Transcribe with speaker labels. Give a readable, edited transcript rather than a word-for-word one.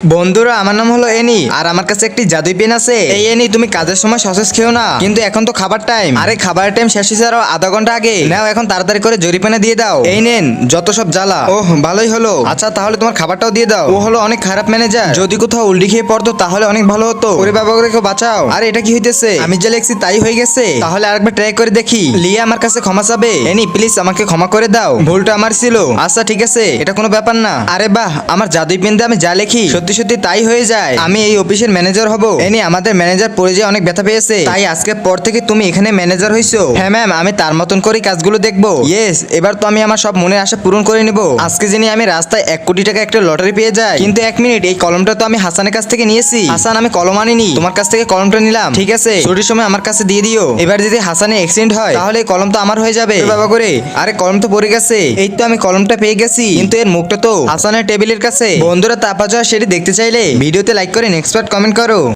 Speaker 1: বন্ধুরা আমার নাম হলো এনি আর আমার কাছে একটি জাদুই পেন আছে। এই এনি তুমি কাজের সময় সসেস খেও না, কিন্তু এখন তো খাবার টাইম। আরে খাবারের টাইম শেষ হয়েছে আরো আধা ঘন্টা আগে। নাও এখন তাড়াতাড়ি করে জরিপানা দিয়ে দাও। এই নেন যত সব জ্বালা। ওহ ভালোই হলো। আচ্ছা তাহলে তোমার খাবারটাও দিয়ে দাও। ও হলো অনেক খারাপ ম্যানেজার, যদি কোথাও উল্টি খেয়ে পড়তো তাহলে অনেক ভালো হতো। ওরে বাবা করে কেউ বাঁচাও। আরে এটা কি হইতেছে? আমি যে লেখছি তাই হয়ে গেছে। তাহলে আরেকবার ট্রাই করে দেখি। লিয়া আমার কাছে ক্ষমা চাবে। এনি প্লিজ আমাকে ক্ষমা করে দাও, ভুলটা আমার ছিল। আচ্ছা ঠিক আছে, এটা কোনো ব্যাপার না। আরে বাহ, আমার জাদুই পেন দিয়ে আমি যা লেখি সত্যি সত্যি তাই হয়ে যায়। আমি এই অফিসের ম্যানেজার হব। এনি আমাদের ম্যানেজার পরিচয় অনেক ব্যথা পেয়েছে, তাই আজকের পর থেকে তুমি এখানে ম্যানেজার হইছো। হ্যাঁ ম্যাম, আমি তার মতন করে কাজগুলো দেখবো। ইয়েস, এবার তো আমি আমার সব মনের আশা পূরণ করে নিব। আজকে যিনি আমি রাস্তায় 1 কোটি টাকা একটা লটারি পেয়ে যাই। কিন্তু 1 মিনিট, এই কলমটা তো আমি হাসানের কাছ থেকে নিয়েছি। হাসান, আমি কলম আনিনি, তোমার কাছ থেকে কলমটা নিলাম। ঠিক আছে, ছুটির সময় আমার কাছে দিয়ে দিও। এবার যদি হাসানের অ্যাক্সিডেন্ট হয় তাহলে এই কলম তো আমার হয়ে যাবে। বাবা করে, আরে কলম তো পড়ে গেছে। এই তো আমি কলমটা পেয়ে গেছি, কিন্তু এর মুখটা তো হাসানের টেবিলের কাছে। বন্ধুরা তারপর সেটি দেখতে চাইলে ভিডিওতে লাইক করে নেক্সট পার্ট কমেন্ট করো।